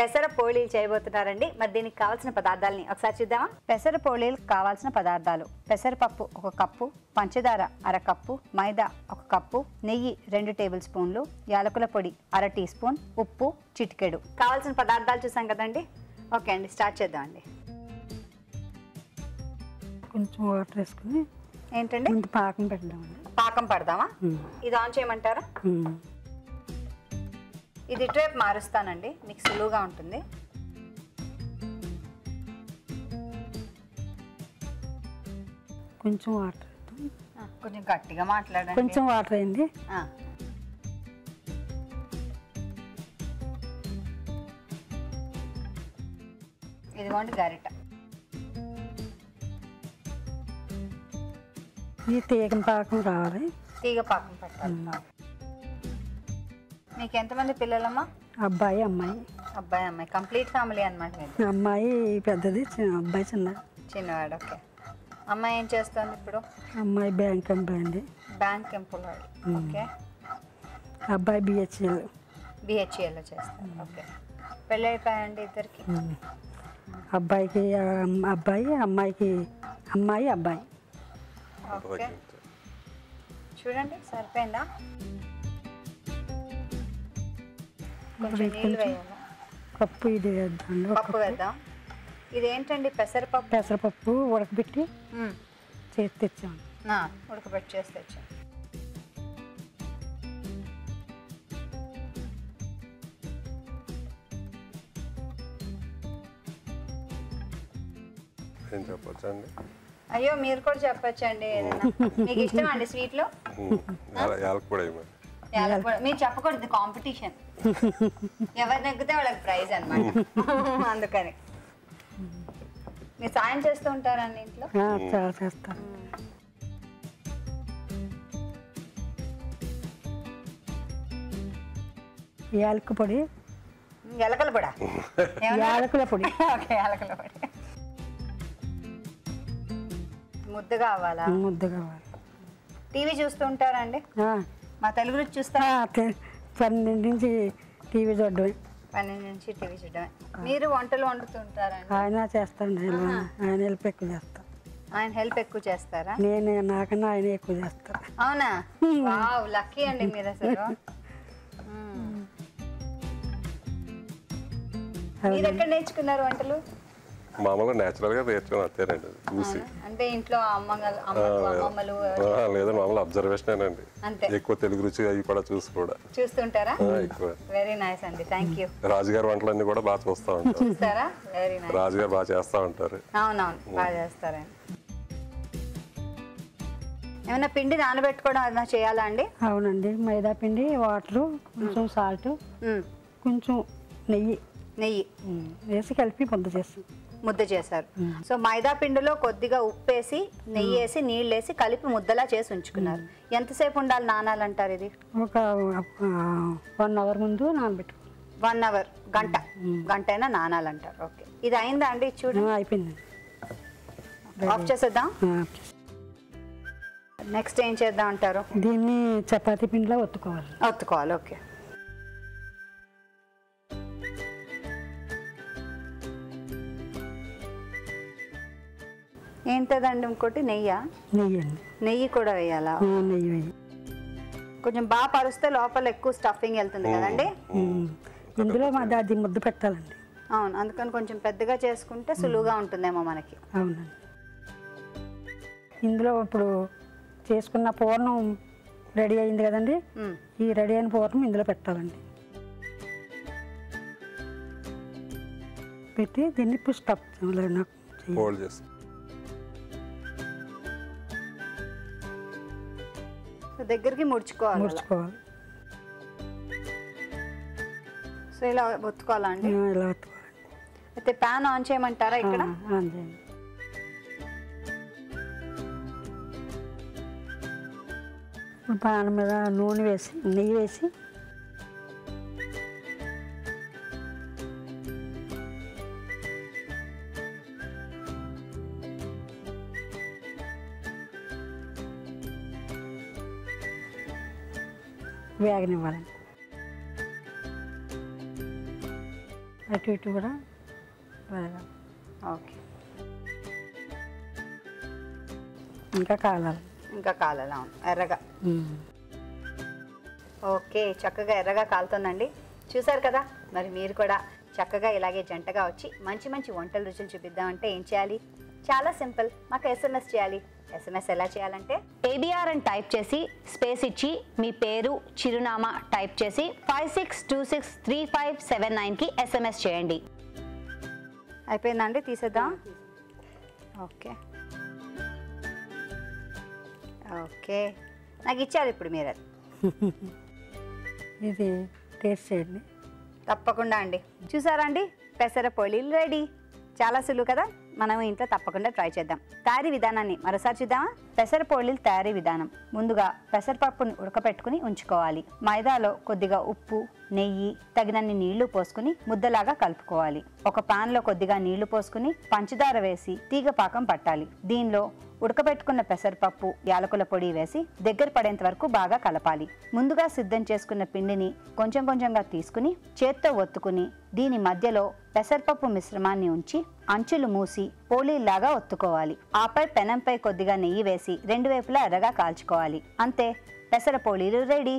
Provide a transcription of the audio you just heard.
పెసర పోళీలు చేయబోతున్నారండి. మరి దీనికి కావాల్సిన పదార్థాలని ఒకసారి చూద్దామా? పెసర పోళీలకు కావాల్సిన పదార్థాలు: పెసరపప్పు 1 కప్పు, పంచదార 1/2 కప్పు, మైదా 1 కప్పు, నెయ్యి 2 టేబుల్ స్పూన్లు, యాలకుల పొడి 1/2 టీ స్పూన్, ఉప్పు చిటికెడు. కావాల్సిన పదార్థాలు చూసాం కదండి. ఓకే అండి, స్టార్ట్ చేద్దామండి. కొంచెం వాటర్ వేసుకుని ఏంటండి పాకం పెడదామండి. పాకం పడదామా? ఇది ఆన్ చేయమంటారా? ఇది ఇటువైపు మారుస్తానండి, మీకు సులువుగా ఉంటుంది. కొంచెం వాటర్ కొంచెం గట్టిగా మాట్లాడండి. కొంచెం వాటర్ అయింది. ఇదిగోండి గరిట. ఈ తీగ పాకం రావాలి. తీగ పాకం పెట్టాలి. మీకు ఎంతమంది పిల్లలమ్మా? అబ్బాయి అమ్మాయి. అబ్బాయి అమ్మాయి, కంప్లీట్ ఫ్యామిలీ అనమాట. అమ్మాయి పెద్దది, అబ్బాయి చిన్నవాడు. ఓకే. అమ్మాయి ఏం చేస్తుంది ఇప్పుడు? అమ్మాయి బ్యాంక్ ఎంప్లాయ్ అండి. Bank employee. ఓకే. అబ్బాయి బిహెచ్ఎల్లో చేస్తారు. ఓకే. పెళ్ళి అయిపోయాయండి ఇద్దరికి? అబ్బాయికి అబ్బాయి, అమ్మాయికి అమ్మాయి అబ్బాయి. ఓకే, చూడండి సరిపోయిందా? కొంచెం నీళ్ళు వేయాలి. పప్పు ఇది వేద్దాం. పప్పు వేద్దాం. ఇదేంటండి? పెసరపప్పు ఉడకబెట్టి చేసి తెచ్చాము. ఉడకబెట్టి చేసి తెచ్చాం. ఏం చెప్పొచ్చండి? అయ్యో మీరు కూడా చెప్పొచ్చండి. మీకు ఇష్టం అండి స్వీట్లో? మీరు చెప్పకూడదు, కాంపిటీషన్. ఎవరు నెగ్గితే వాళ్ళకి ప్రైజ్ అనమాట. అందుకని మీరు సాయం చేస్తూ ఉంటారండి ఇంట్లో? చాలా చేస్తాను. యాలకుల పొడి. యాలకుల పొడి. యాలకుల పొడి. ఓకే, యాలకుల పొడి. ముద్ద కావాలా? ముద్ద కావాలి. టీవీ చూస్తూ ఉంటారండి? మా తెలుగు రుచి చూస్తా. 12 నుంచి టీవీ చూడడమే. 12 నుంచి టీవీ చూడడమే. మీరు వంటలు వండుతుంటారండి? ఆయన చేస్తాండి. ఆయన హెల్ప్ ఎక్కువ చేస్తాను. ఆయన హెల్ప్ ఎక్కువ చేస్తారా? నేను నాకన్నా ఆయన ఎక్కువ చేస్తాను. అవునా? వావ్, లక్కీ అండి మీరు అసలు. మీరు ఎక్కడ నేర్చుకున్నారు వంటలు? మామూలుగా నేచురల్ గా నేర్చుకుని అంతేనండి, చూసి. అంటే ఇంట్లో అమ్మమ్మలు? లేదండి, మామూలు అబ్జర్వేషన్ అండి. ఎక్కువ తెలుగు రుచి అవి కూడా చూస్తుంటారా? ఎక్కువ. వెరీ నైస్ అండి, థ్యాంక్ యూ. రాజుగారి వంటలన్నీ కూడా బాగా చూస్తా ఉంటారు. చూస్తారా? Very nice. రాజుగారు బాగా చేస్తా ఉంటారు. అవునవును, బాగా చేస్తారండి. ఏమైనా పిండి నానబెట్టుకోవడం ఏమైనా చేయాలా అండి? అవునండి, మైదా పిండి, వాటరు, కొంచెం సాల్ట్, కొంచెం నెయ్యి వేసి కలిపి ముద్ద చేశారు. సో మైదా పిండిలో కొద్దిగా ఉప్పేసి, నెయ్యి వేసి, నీళ్ళు వేసి కలిపి ముద్దలా చేసి ఉంచుకున్నారు. ఎంతసేపు ఉండాలి నానాలంటారు ఇది? ఒక 1 అవర్ ముందు నానబెట్టు. 1 అవర్, గంట అయినా నానాలంటారు. ఓకే, ఇది అయిందా అండి? చూడండి అయిపోయింది. ఆఫ్ చేసేద్దాం. నెక్స్ట్ ఏం చేద్దాం అంటారు? దీన్ని చపాతీ పిండిలో ఒత్తుకోవాలి. ఓకే. ఏంటదండి ఇంకోటి? నెయ్యి అండి. నెయ్యి కూడా వేయాలా? నెయ్యి వేయి. కొంచెం బాగా పరుస్తే లోపల ఎక్కువ స్టఫింగ్ వెళ్తుంది కదండి. ఇందులో అది ముద్ద పెట్టాలండి. అవును, అందుకని కొంచెం పెద్దగా చేసుకుంటే సులువుగా ఉంటుందేమో మనకి. అవునండి. ఇందులో ఇప్పుడు చేసుకున్న పూర్ణం రెడీ అయింది కదండి. ఈ రెడీ అయిన పూర్ణం ఇందులో పెట్టాలండి. పెట్టి దీన్ని స్టఫ్ దగ్గరికి ముడుచుకోవాలి. సో ఇలా ఒత్తుకోవాలండి. ఇలా ఒత్తుకోవాలండి. అయితే ప్యాన్ ఆన్ చేయమంటారా? ఇక్కడ ఆన్ చేయండి. పాన్ మీద నూనె వేసి, నెయ్యి వేసి, వేగనివ్వాలండి. అటు ఇటు కూడా వేగాలి. ఓకే, ఇంకా కాలాలి. ఇంకా కాలాలా ఎర్రగా. ఓకే, చక్కగా ఎర్రగా కాలుతుందండి. చూసారు కదా, మరి మీరు కూడా చక్కగా ఇలాగే జంటగా వచ్చి మంచి మంచి వంటల రుచులు చూపిద్దామంటే ఏం చేయాలి? చాలా సింపుల్, మాకు SMS చేయాలి. SMS ఎలా చేయాలంటే ABR అని టైప్ చేసి స్పేస్ ఇచ్చి మీ పేరు చిరునామా టైప్ చేసి 56263579కి SMS చేయండి. అయిపోయిందండి, తీసేద్దాం. ఓకే ఓకే, నాకు ఇచ్చారు ఇప్పుడు మీరు అది. ఇది టేస్ట్ చేయండి. తప్పకుండా అండి. చూసారా అండి, పెసర పొళీలు రెడీ. చాలా సులువు కదా, మనం ఇంట్లో తప్పకుండా ట్రై చేద్దాం. తయారీ విధానాన్ని మరోసారి చూద్దామా? పెసర పొళీలు తయారీ విధానం. ముందుగా పెసరపప్పును ఉడకపెట్టుకుని ఉంచుకోవాలి. మైదాలో కొద్దిగా ఉప్పు, నెయ్యి, తగినన్ని నీళ్లు పోసుకుని ముద్దలాగా కలుపుకోవాలి. ఒక పాన్ లో కొద్దిగా నీళ్లు పోసుకుని పంచదార వేసి తీగ పాకం పట్టాలి. దీనిలో ఉడకబెట్టుకున్న పెసరపప్పు, యాలకుల పొడి వేసి దగ్గర పడేంత వరకు బాగా కలపాలి. ముందుగా సిద్ధం చేసుకున్న పిండిని కొంచెం కొంచెంగా తీసుకుని చేత్తో ఒత్తుకుని దీని మధ్యలో పెసరపప్పు మిశ్రమాన్ని ఉంచి అంచులు మూసి పోలీల్లాగా ఒత్తుకోవాలి. ఆపై పెనంపై కొద్దిగా నెయ్యి వేసి రెండు వైపులా ఎర్రగా కాల్చుకోవాలి. అంతే, పెసర పోలీలు రెడీ.